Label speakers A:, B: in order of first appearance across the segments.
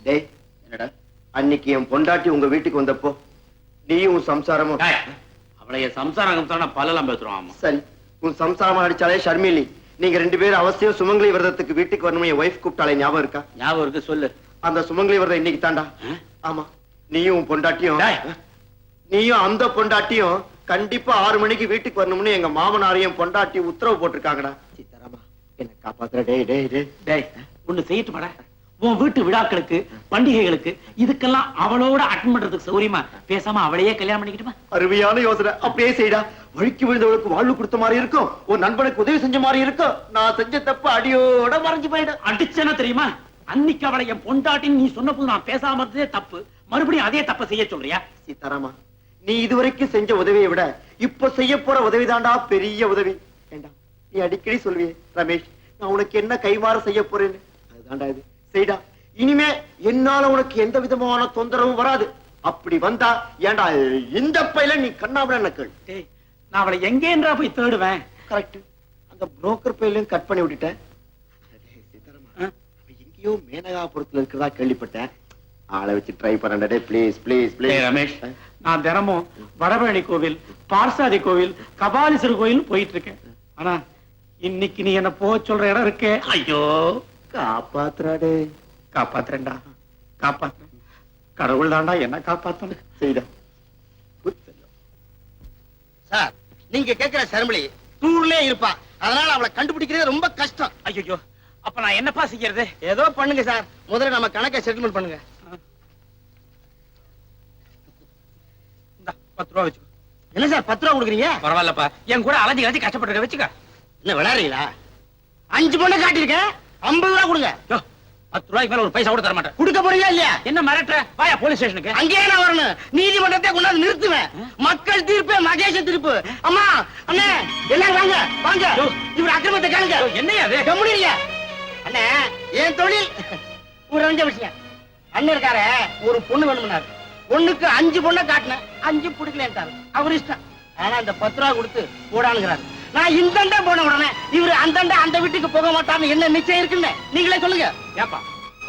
A: டேய், என்னடா அன்னைக்கு என் பொண்டாட்டி உங்க வீட்டுக்கு வந்தப்போ நீயும் உன் சம்சாரமும்
B: அவளைய சம்சாரம் பல்லெல்லாம் பேசுறோம்.
A: சரி, உன் சம்சாரம் அடிச்சாலே ஷர்மிலி, நீங்க 2 பேரும் அவசியம் சுமங்கலி விரதத்துக்கு வீட்டுக்கு வரணும் என் ஒய்ஃப் கூப்பிட்டாலே ஞாபகம் இருக்கா?
B: ஞாபகம் இருக்கு, சொல்லு.
A: அந்த சுமங்கலி விரதம் இன்னைக்கு தாண்டா. ஆமா, நீயும் உன் பொண்டாட்டியும் நீயும் அந்த பொண்டாட்டியும் கண்டிப்பா 6 மணிக்கு வீட்டுக்கு வரணும்னு எங்க மாமனாரையும் பொண்டாட்டி உத்தரவு போட்டிருக்காங்கடா. சீதாராமா, என்ன காப்பாத்துற. டேய் டேய் டேய்
B: டேய், ஒண்ணு செய்யிட்டு மாட. உன் வீட்டு விழாக்களுக்கு பண்டிகைகளுக்கு இதுக்கெல்லாம் அவளோட அட்டன் பண்றதுக்கு சௌரியமா பேசாம அவளையே கல்யாணம் பண்ணிக்கிட்டுமா?
A: அருமையான யோசனை. அப்படியே செய்டா. வழிக்கு விழுந்தவளுக்கு வாழ்வு கொடுத்த மாதிரி இருக்கும், ஒரு நண்பனுக்கு உதவி செஞ்ச மாதிரி இருக்கும். நான் செஞ்ச தப்பு அடியோட மறைஞ்சு போயிடும்.
B: அடிச்சேன்னா தெரியுமா, அன்னைக்கு அவளை என் பொண்டாட்டின்னு நீ சொன்ன போது நான் பேசாம இருந்ததே தப்பு. மறுபடியும் அதே தப்ப செய்ய சொல்றியா?
A: சீதாராமா, நீ இதுவரைக்கும் செஞ்ச உதவியை விட இப்ப செய்ய போற உதவிதாண்டா பெரிய உதவி. வேண்டாம், நீ அடிக்கடி சொல்வியே, ரமேஷ் நான் உனக்கு என்ன கைமாற செய்ய போறேன்னு. அதுதான்டா இது. செய்டா. இனிமே என்னால உனக்கு எந்த விதமான தொந்தரவும் வராது. அப்படி வந்தா ஏண்டா இந்த பையில நீ கண்ணாமல கேள்.
B: நான் அவளை எங்கேன்றா போய் தேடுவேன்?
A: கரெக்ட், அந்த புரோக்கர் பையிலையும் கட் பண்ணி விட்டுட்டேன். எங்கேயோ மேனகாபுரத்துல இருக்கிறதா கேள்விப்பட்டேன். ஆளை வச்சு ட்ரை பண்ணே. பிளீஸ் பிளீஸ் பிளீஸ்
B: ரமேஷ், நான் தினமும் வடபழனி கோவில், பார்சாதி கோவில், கபாலீஸ்வரர் கோவில் போயிட்டு இருக்கேன். ஆனா இன்னைக்கு நீ என்ன போக சொல்ற இடம் இருக்கே, ஐயோ
A: காப்பாத்துறாடே.
B: காப்பாத்துறேன்டா, காப்பாத்துறேன். கடவுள் தாண்டா என்ன காப்பாத்தணும்.
A: செய்டா.
C: சார், நீங்க கேட்கிற ஷர்மிலி டூர்லயே இருப்பா, அதனால அவளை கண்டுபிடிக்கிறது ரொம்ப கஷ்டம்.
B: ஐயோ, அப்ப நான் என்னப்பா செய்யறது?
C: ஏதோ பண்ணுங்க சார், முதல்ல நம்ம கணக்கை செட்டில்மெண்ட் பண்ணுங்க.
B: 10 ரூபா வச்சுக்கோ.
C: என்ன சார் 10 ரூபா கொடுக்குறீங்க?
B: பரவாயில்லப்பா, என் கூட அலைஞ்சி அலைஞ்சி கஷ்டப்பட்டு வச்சுக்க.
C: என்ன விளையாடுறீங்களா? 5 பொண்ணை காட்டியிருக்கேன், 50 ரூபா கொடுங்க.
B: 10 ரூபாய்க்கு மேல ஒரு பைசா கூட தர மாட்டேன்.
C: கொடுக்க போறீங்களா இல்லையா?
B: என்ன மிரட்டுற? வாயா போலீஸ் ஸ்டேஷனுக்கு.
C: அங்கேயே நான் வரணும், நீதிமன்றத்தை கொண்டாந்து நிறுத்துவேன். மக்கள் தீர்ப்பு மகேஷ தீர்ப்பு. அம்மா அண்ணே எல்லாம் வாங்க வாங்க, இவர் அக்கிரமத்தை கேளுங்க.
B: என்னையா அது?
C: கம்முனிங்க அண்ணே, என் தொழில் ஒரு 5 விஷயம். அண்ணன் இருக்காரு, ஒரு பொண்ணு வேணும்னாரு. பொண்ணுக்கு 5 பொண்ணை காட்டினேன், 5 பிடிக்கலன்ட்டாரு. அவர் இஷ்டம். ஆனா இந்த 10 ரூபா கொடுத்து போடானுங்கிறாரு. நான் இந்த போன உடனே இவரு அந்த வீட்டுக்கு போக மாட்டான்னு என்ன நிச்சயம் இருக்குன்னு நீங்களே சொல்லுங்க.
B: ஏப்பா,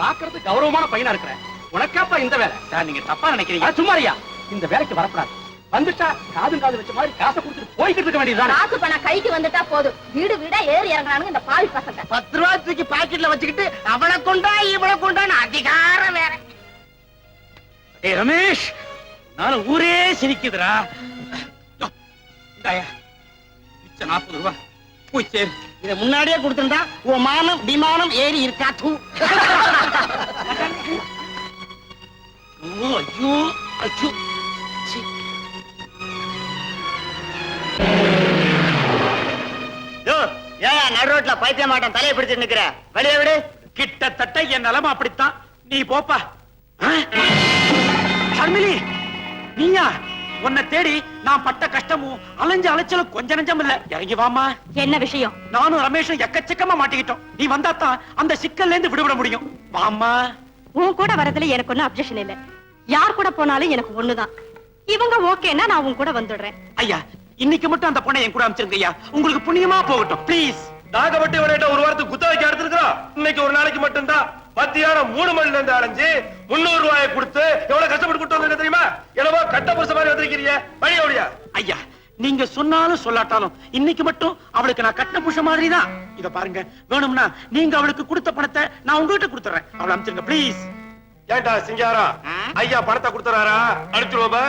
B: பாக்குறது கௌரவமான பையனா இருக்கிற உனக்காப்பா இந்த வேலை? சார், நீங்க தப்பா நினைக்கிறீங்க. சும்மாரியா, இந்த வேலைக்கு வரப்படாது. வந்துட்டா காது வச்ச மாதிரி காசை கொடுத்துட்டு போய்கிட்டு இருக்க வேண்டியதுதான்.
D: காசு பணம் கைக்கு வந்துட்டா போதும், வீடு வீடா ஏறி இறங்குறானுங்க இந்த பாவி பசங்க.
C: 10 ரூபா தூக்கி பாக்கெட்ல வச்சுக்கிட்டு அவளை கொண்டா இவளை கொண்டான்னு அதிகாரம் வேற.
B: ஏ ரமேஷ், நானும் ஊரே சிரிக்குதுடா. 40 ரூபா போய் சேரு.
C: இத முன்னாடியே கொடுத்திருந்தா உன் மானம் விமானம் ஏறி இருக்கா. தூ.
B: ஐயோ ஐயோ.
C: ஏன் நடு ரோட்ல பைத்திய மாட்டோம் தலையை பிடிச்சிட்டு நிக்கிற? வெளியே விடு.
B: கிட்டத்தட்ட என் நிலைமை அப்படித்தான். நீ போப்பா. ஷர்மிலி, நீயா? உன்னை தேடி நான் பட்ட கஷ்டமும் அலைஞ்ச அலைச்சலும் கொஞ்ச நஞ்சம் இல்ல. இறங்கி வாமா.
D: என்ன விஷயம்?
B: நானும் ரமேஷும் எக்கச்சக்கமா மாட்டிக்கிட்டோம். நீ வந்தா தான் அந்த சிக்கல்ல இருந்து விடுபட முடியும். வாமா.
D: உன் கூட வரதுல எனக்கு ஒன்னும் அப்செக்ஷன் இல்ல. யார் கூட போனாலும் எனக்கு ஒண்ணுதான். இவங்க ஓகேன்னா நான் உன் கூட வந்துடுறேன்.
B: ஐயா, இன்னைக்கு மட்டும் அந்த பொண்ணை என் கூட அனுப்பிச்சிருங்க ஐயா. உங்களுக்கு புண்ணியமா போகட்டும் ப்ளீஸ்.
E: நாகப்பட்டி விளையாட்ட ஒரு வாரத்துக்கு குத்தகைக்கு எடுத்துருக்கோம். இன்னைக்கு ஒரு நாளைக்கு மட்டும்தான் மத்தியானம் 3 மணில இருந்து அலைஞ்சு 300 ரூபாயை கொடுத்து எவ்வளவு கஷ்டப்பட்டு கூட்டு வந்திருக்க தெரியுமா? என்னவோ கட்ட புருஷ மாதிரி வந்திருக்கீங்க. வழி ஓடியா?
B: ஐயா, நீங்க சொன்னாலும் சொல்லாட்டாலும் இன்னைக்கு மட்டும் அவளுக்கு நான் கட்ட புருஷ மாதிரி தான். இத பாருங்க, வேணும்னா நீங்க அவளுக்கு கொடுத்த பணத்தை நான் உங்ககிட்ட கொடுத்துறேன். அவளை அனுப்பிச்சிருங்க ப்ளீஸ்.
E: ஏண்டா சிங்காரம், ஐயா பணத்தை கொடுத்துறாரா? அனுப்பிச்சிருவோமா?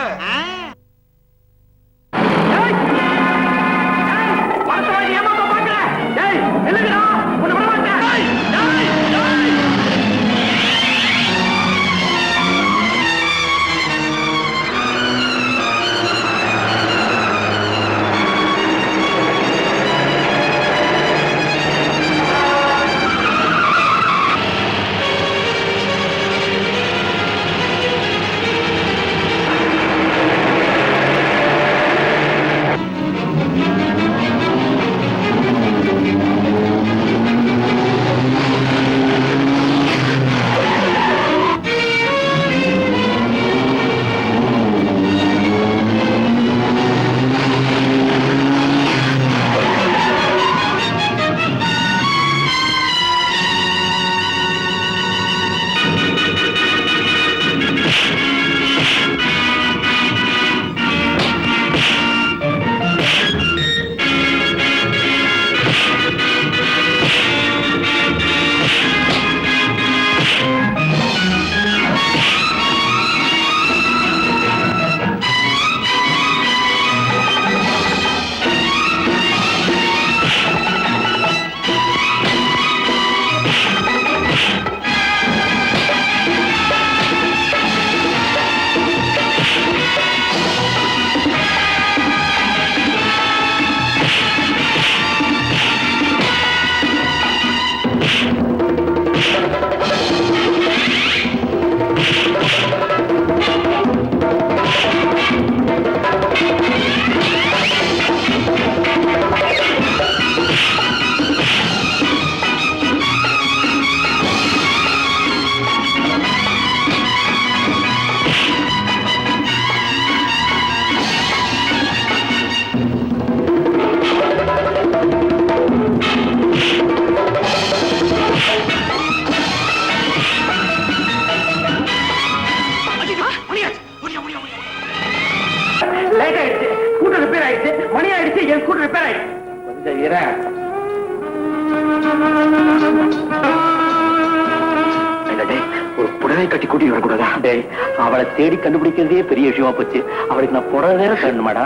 B: ஒரு புடவை கட்டி கூட்டி வரக்கூடாதா? டேய், அவளை தேடி கண்டுபிடிக்கிறதே பெரிய விஷயமா போச்சு. அவளுக்கு நான் புடவை வேற தரணுமாடா?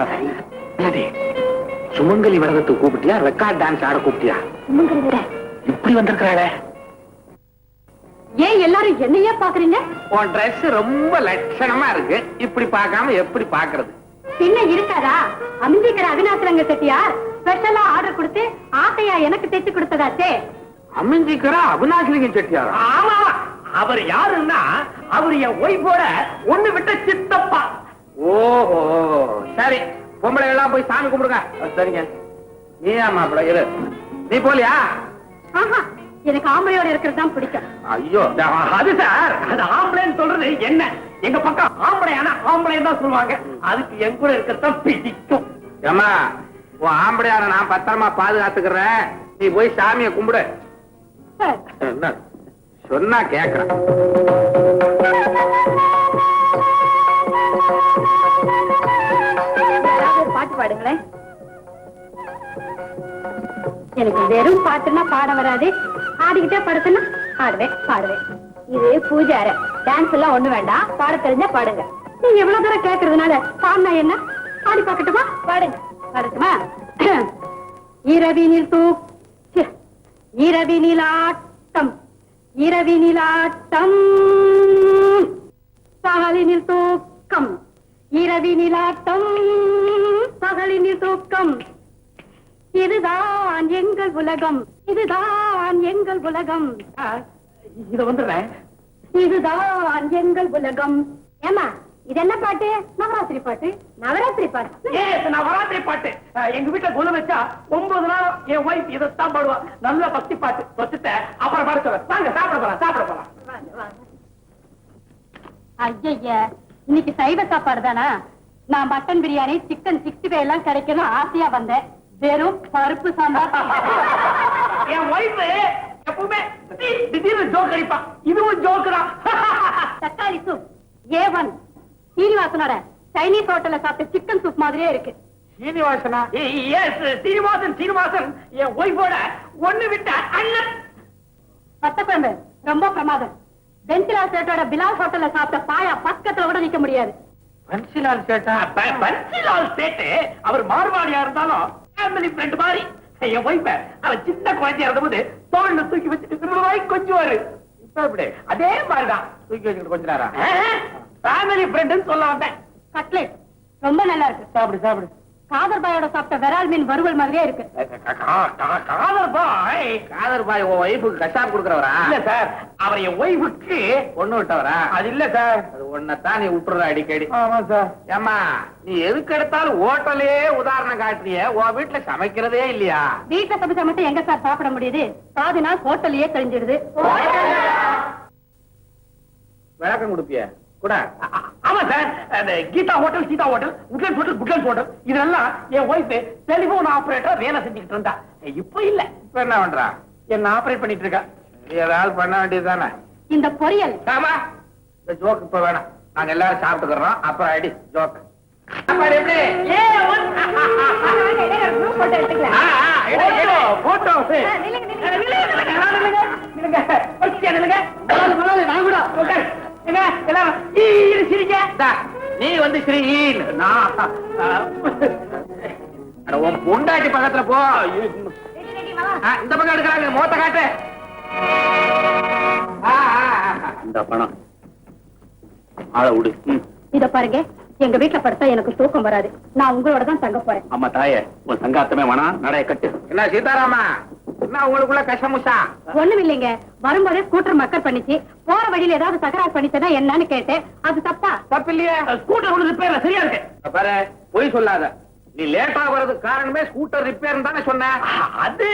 B: சுமங்கலி வரதத்துக்கு கூப்பிட்டியா? ரெக்கார்ட் டான்ஸ் ஆட கூப்பிட்டியா? இப்படி வந்திருக்கிறாளே,
D: ஏன் எல்லாரும் என்னையே பாக்குறீங்க?
B: உன் Dress ரொம்ப லட்சணமா இருக்கு. இப்படி பார்க்காம எப்படி பாக்குறது?
D: பின்ன இருக்காதா? அமைஞ்சிக்கிற அவிநாசரங்க செட்டியார் ஸ்பெஷலா ஆர்டர் கொடுத்து ஆசையா எனக்கு தைச்சு கொடுத்ததாச்சே.
B: அமைஞ்சிக்கிற அவிநாசிலிங்கம் செட்டியாரா?
C: ஆமா, அவர் யாருன்னா அவர் என் ஒய்ஃபோட ஒண்ணு விட்ட சித்தப்பா.
B: ஓஹோ, சரி. பொம்பளை எல்லாம் போய் சாமி கும்பிடுங்க. சரிங்க. நீ மாப்பிள்ள இரு. நீ போலியா?
D: ஆஹா, எனக்கு ஆம்பளையோட இருக்கிறது தான் பிடிக்கும்.
B: ஐயோ,
C: அது சார், அது ஆம்பளைன்னு சொல்றது என்ன? எங்க பக்கம் ஆம்பளையான ஆம்பளை தான் சொல்லுவாங்க. அதுக்கு என் கூட இருக்கிறதான் பிடிக்கும்.
B: ஏமா, உன் ஆம்பளையான நான் பத்திரமா பாதுகாத்துக்கிறேன். நீ போய் சாமியை கும்பிடு.
D: சார்,
B: என்ன சொன்னா கேக்குறேன்.
D: ஒரு பாட்டு பாடுங்களேன். எனக்கு வெறும் பாட்டுன்னா பாட வராது. ஆடிக்கிட்டே படுத்துன்னா பாடுவேன். இது பூஜை அறை. டான்ஸ் எல்லாம் ஒண்ணு வேண்டாம். பாட தெரிஞ்சா பாடுங்க. நீங்க எவ்வளவு தூரம் கேக்குறதுனால பாடினா என்ன? பாடி பார்க்கட்டுமா? பாடுங்க. பாடட்டுமா? இரவினில் இரவினிலாட்டம் இரவினிலாட்டம் பகலினில் தூக்கம் இரவினிலாட்டம் பகலினில் தூக்கம் இதுதான் எங்கள் உலகம் இதுதான் எங்கள் உலகம்
C: இத வந்துடுறேன்.
D: இதுதான் எங்கள் உலகம். ஏமா, இது என்ன பாட்டு? நவராத்திரி பாட்டு. நவராத்திரி பாட்டு.
C: நவராத்திரி பாட்டு. எங்க வீட்டுல குல வச்சா 9 நாள் என் ஒய்ஃப் இதைத்தான் பாடுவா. நல்ல பக்தி பாட்டு வச்சுட்ட. அப்புறம் பாடுறேன். வாங்க சாப்பிட போலாம்.
D: ஐயா, இன்னைக்கு சைவ சாப்பாடு தானா? நான் மட்டன் பிரியாணி, சிக்கன் 65 எல்லாம் கிடைக்கணும் ஆசையா வந்தேன். வெறும் பருப்பு சாம்பார்.
C: என் ஒய்ஃப் எப்பவுமே திடீர்னு ஜோக் அடிப்பா. இதுவும் ஜோக்கு தான்.
D: தக்காளி சூப் A1 சீனிவாசனோட சைனீஸ் ஹோட்டல்ல சாப்பிட்ட சிக்கன் சூப் மாதிரியே இருக்கு.
B: சீனிவாசனா?
C: சீனிவாசன் என் ஒய்ஃபோட ஒண்ணு விட்ட அண்ணன்.
D: பத்தப்பழம்பு ரொம்ப பிரமாதம். பென்சிலால் சேட்டோட பிலால் ஹோட்டல்ல சாப்பிட்ட பாயா பக்கத்துல கூட நிக்க முடியாது.
B: பன்சிலால் சேட்டா?
C: பன்சிலால் சேட்டு அவர் மார்வாடியா இருந்தாலும் ஃபேமிலி ஃப்ரெண்ட் மாதிரி. என் ஒய்ஃப அவ சின்ன குழந்தையா இருந்தபோது தோல்ல தூக்கி வச்சுட்டு கொஞ்சுவாரு.
B: இப்ப எப்படி?
C: அதே மாதிரிதான்
B: தூக்கி வச்சுக்கிட்டு கொஞ்ச நேரம்
C: ஃபேமிலி ஃப்ரெண்ட்னு சொல்ல வந்தேன்.
D: கட்லெட் ரொம்ப நல்லா இருக்கு.
B: சாப்பிடு.
D: காதர் பாயோட சாப்பிட்ட விரால் மீன் வறுவல் மாதிரியே இருக்கு.
C: காதர் பாய்
B: உன் ஒய்ஃபுக்கு கஷாப் கொடுக்கறவரா?
C: இல்ல சார், அவர் என் ஒய்ஃபுக்கு
B: ஒண்ணு விட்டவரா?
C: அது இல்ல சார்.
B: அது ஒன்னதான் நீ விட்டுற அடிக்கடி.
C: ஆமா சார்.
B: ஏம்மா, நீ எதுக்கு எடுத்தாலும் ஹோட்டலே உதாரணம் காட்டுறிய? உன் வீட்டுல சமைக்கிறதே இல்லையா?
D: வீட்டுல சமைச்சா மட்டும் எங்க சார் சாப்பிட முடியுது? பாதி நாள் ஹோட்டல்லயே கழிஞ்சிடுது.
B: விளக்கம் கொடுப்பிய கூட?
C: ஆமா சார், அந்த Geetha hotel, Seetha hotel, Woodlands hotel இதெல்லாம் என் ஒய்ஃப் டெலிபோன் ஆபரேட்டர் வேலை செஞ்சுக்கிட்டு இருந்தா. இப்ப இல்ல.
B: இப்ப என்ன பண்றா?
C: என்ன ஆபரேட் பண்ணிட்டு இருக்கா.
B: ஏதாவது பண்ண வேண்டியதுதானே?
D: இந்த பொரியல்
B: ஆமா, இந்த ஜோக் இப்ப வேணாம். நாங்க எல்லாரும் சாப்பிட்டுக்கிறோம். அப்புறம் அடி ஜோக். எப்படி?
C: போட்டோ
B: நீ வந்து ஸ்ரீ உன் பொண்டாட்டி பக்கத்துல போ. இந்த பக்கம் எடுக்கிறாங்க. மோத்த காட்டு. இந்த பணம் ஆள விடு.
D: இத பாருங்க, எங்க வீட்டுல படுத்தா எனக்கு தூக்கம் வராது. நான் உங்களோட தான் தங்க போறேன்.
B: அம்மா தாயே, உன் சங்காத்தமே வேணாம். நடைய கட்டு. என்ன சீதாராமா, என்ன உங்களுக்குள்ள கஷமுஷா?
D: ஒண்ணும் இல்லைங்க. வரும்போதே ஸ்கூட்டர் மக்கர் பண்ணிச்சு. போற வழியில ஏதாவது தகராறு பண்ணிச்சா என்னன்னு கேட்டேன். அது தப்பா?
B: தப்பு இல்லையே.
C: ஸ்கூட்டர் ஒன்று ரிப்பேர்ல சரியா இருக்கு.
B: பாரு, பொய் சொல்லாத. நீ லேட்டா வர்றதுக்கு காரணமே ஸ்கூட்டர் ரிப்பேர் தானே சொன்ன.
C: அது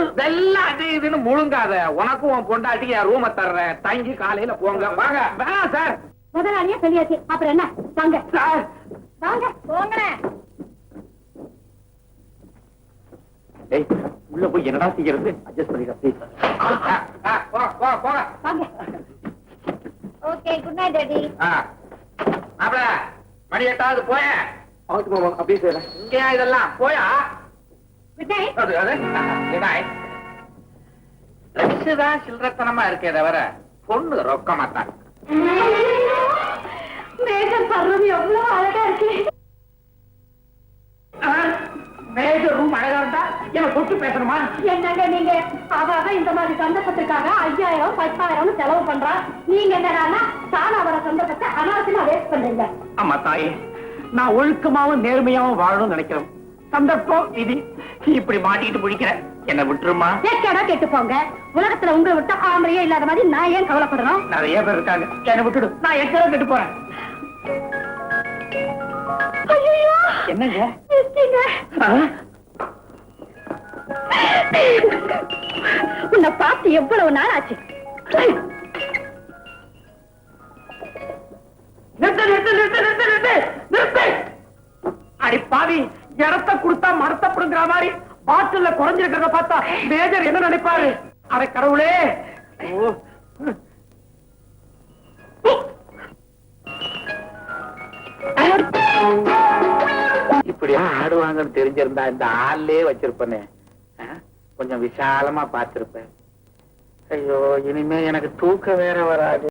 B: இதெல்லாம் அது இதுன்னு முழுங்காத. உனக்கும் உன் பொண்டாட்டிக்கு என் ரூம தர்றேன். தங்கி காலையில போங்க. வாங்க.
C: வேணாம் சார்.
D: முதலாளியே சொல்லியாச்சு. அப்புறம் என்ன? வாங்க
C: சார்,
D: வாங்க போங்களேன்.
B: டேய், உள்ள போய் என்னடா செய்யறது? அட்ஜஸ்ட் பண்ணிக்க. போங்க.
D: வாங்க. Okay, good night daddy.
B: மாப்ள, மணி 8 போய
A: அப்படியே செய்யறேன்.
B: இங்கயா இதெல்லாம் போயா? தான் சில்லறத்தனமா இருக்கே தவிர பொண்ணு ரொக்கமா தான்.
D: மேஜர் பர்வம் எவ்வளவு அழகா இருக்கு.
B: மேஜர் ரூம் அழகா இருந்தா எனக்கு தொட்டு பேசணுமா?
D: என்னங்க நீங்க அவ இந்த மாதிரி சந்தர்ப்பத்திற்காக 5000 10,000 செலவு பண்றா. நீங்க என்னடான்னா தானா வர சந்தர்ப்பத்தை அனாவசியமா வேஸ்ட் பண்றீங்க.
B: ஆமா தாயே, நான் ஒழுக்கமாவும் நேர்மையாவும் வாழணும்னு நினைக்கிறேன். சந்தர்ப்பம் விதி இப்படி மாட்டிக்கிட்டு முடிக்கிறேன். என்ன விட்டுருமா?
D: கேட்கடா கேட்டு போங்க. உலகத்துல உங்களை விட்டு ஆம்பரையே இல்லாத மாதிரி நான் ஏன் கவலைப்படுறோம்?
B: நிறைய பேர் இருக்காங்க. என்ன விட்டுடு, நான் எக்கடா கெட்டு போறேன்.
D: ஐயோ
B: என்னங்க?
D: உன்னை பார்த்து எவ்வளவு நாள் ஆச்சு.
B: நிறுத்து நிறுத்து நிறுத்து நிறுத்து நிறுத்து நிறுத்து. அடி பாவி, இடத்த கொடுத்தா மடத்தப்படுங்கிற மாதிரி பாட்டில்ல குறைஞ்சிருக்கிறத பார்த்தா மேஜர் என்ன நினைப்பாரு? அட கடவுளே! இப்படியா ஆடுவாங்கன்னு தெரிஞ்சிருந்தா இந்த ஆள்லயே வச்சிருப்பேனே. கொஞ்சம் விசாலமா பார்த்திருப்பேன். ஐயோ, இனிமே எனக்கு தூக்கம் வேற வராது.